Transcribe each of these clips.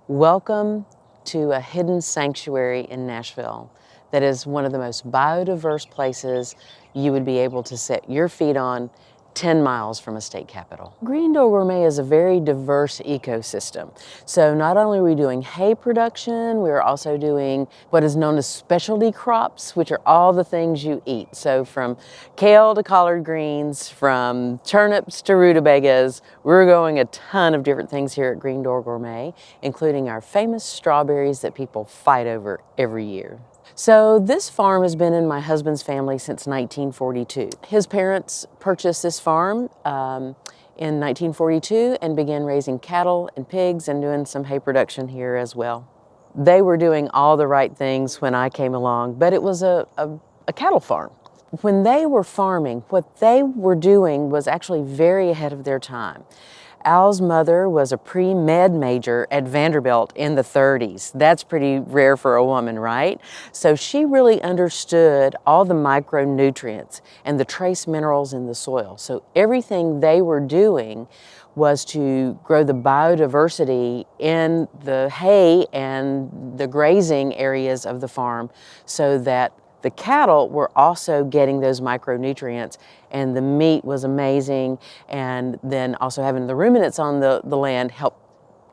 Welcome to a hidden sanctuary in Nashville that is one of the most biodiverse places you would be able to set your feet on 10 miles from a state capital. Green Door Gourmet is a very diverse ecosystem. So not only are we doing hay production, we're also doing what is known as specialty crops, which are all the things you eat. So from kale to collard greens, from turnips to rutabagas, we're growing a ton of different things here at Green Door Gourmet, including our famous strawberries that people fight over every year. So this farm has been in my husband's family since 1942. His parents purchased this farm in 1942 and began raising cattle and pigs and doing some hay production here as well. They were doing all the right things when I came along, but it was a cattle farm. When they were farming, what they were doing was actually very ahead of their time. Al's mother was a pre-med major at Vanderbilt in the 30s. That's pretty rare for a woman, right? So she really understood all the micronutrients and the trace minerals in the soil. So everything they were doing was to grow the biodiversity in the hay and the grazing areas of the farm so that the cattle were also getting those micronutrients, and the meat was amazing, and then also having the ruminants on the land helped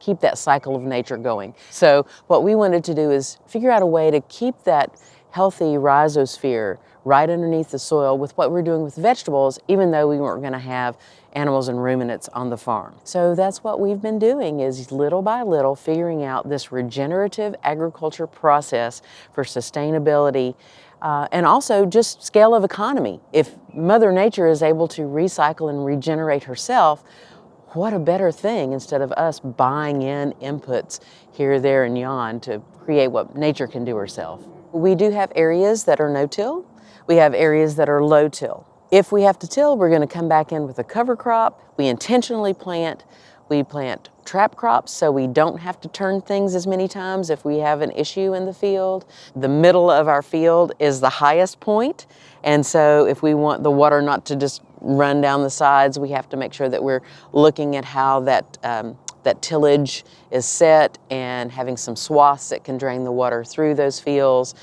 keep that cycle of nature going. So what we wanted to do is figure out a way to keep that healthy rhizosphere right underneath the soil with what we're doing with vegetables, even though we weren't going to have animals and ruminants on the farm. So that's what we've been doing, is little by little figuring out this regenerative agriculture process for sustainability and also just scale of economy. If Mother Nature is able to recycle and regenerate herself, what a better thing instead of us buying in inputs here, there, and yon to create what nature can do herself. We do have areas that are no-till. We have areas that are low-till. If we have to till, we're going to come back in with a cover crop. We intentionally plant. We plant trap crops so we don't have to turn things as many times if we have an issue in the field. The middle of our field is the highest point, and so if we want the water not to just run down the sides, we have to make sure that we're looking at how that tillage is set and having some swaths that can drain the water through those fields.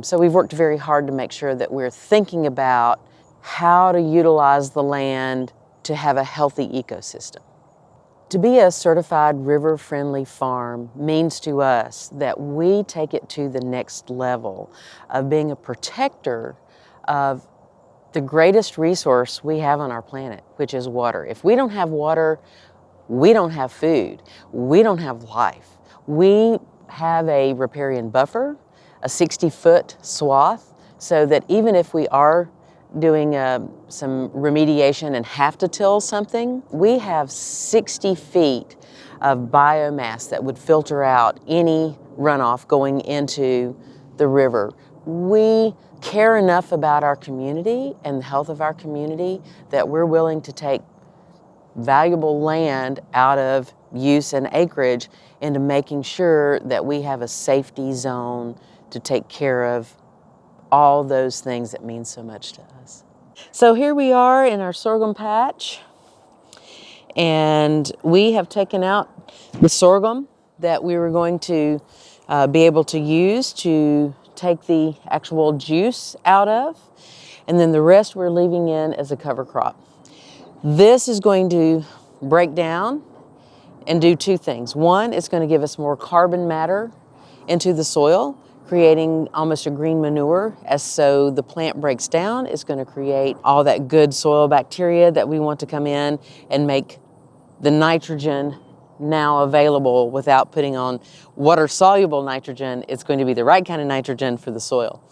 So we've worked very hard to make sure that we're thinking about how to utilize the land to have a healthy ecosystem. To be a certified river-friendly farm means to us that we take it to the next level of being a protector of the greatest resource we have on our planet, which is water. If we don't have water, we don't have food. We don't have life. We have a riparian buffer, a 60-foot swath, so that even if we are doing some remediation and have to till something, we have 60 feet of biomass that would filter out any runoff going into the river. We care enough about our community and the health of our community that we're willing to take valuable land out of use and acreage into making sure that we have a safety zone to take care of all those things that mean so much to us. So here we are in our sorghum patch, and we have taken out the sorghum that we were going to be able to use to take the actual juice out of, and then the rest we're leaving in as a cover crop. This is going to break down and do two things. One, it's going to give us more carbon matter into the soil, creating almost a green manure. As so the plant breaks down, it's going to create all that good soil bacteria that we want to come in and make the nitrogen now available without putting on water-soluble nitrogen. It's going to be the right kind of nitrogen for the soil.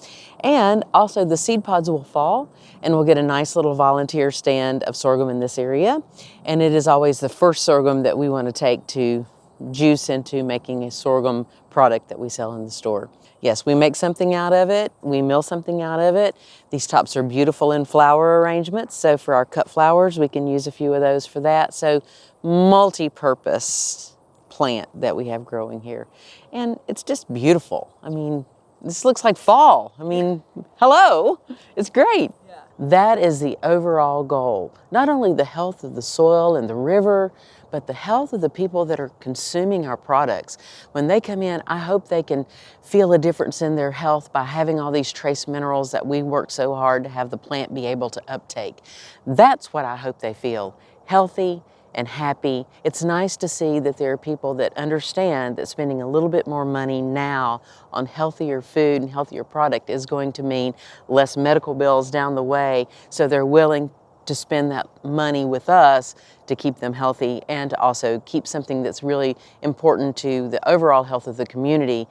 And also the seed pods will fall, and we'll get a nice little volunteer stand of sorghum in this area. And it is always the first sorghum that we want to take to juice into making a sorghum product that we sell in the store. Yes, we make something out of it, we mill something out of it. These tops are beautiful in flower arrangements, so for our cut flowers, we can use a few of those for that. So multi-purpose plant that we have growing here. And it's just beautiful. I mean, this looks like fall. I mean, hello, it's great. Yeah. That is the overall goal. Not only the health of the soil and the river, but the health of the people that are consuming our products. When they come in, I hope they can feel a difference in their health by having all these trace minerals that we work so hard to have the plant be able to uptake. That's what I hope they feel, healthy and happy. It's nice to see that there are people that understand that spending a little bit more money now on healthier food and healthier product is going to mean less medical bills down the way, so they're willing to spend that money with us to keep them healthy and to also keep something that's really important to the overall health of the community,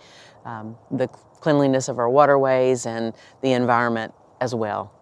the cleanliness of our waterways and the environment as well.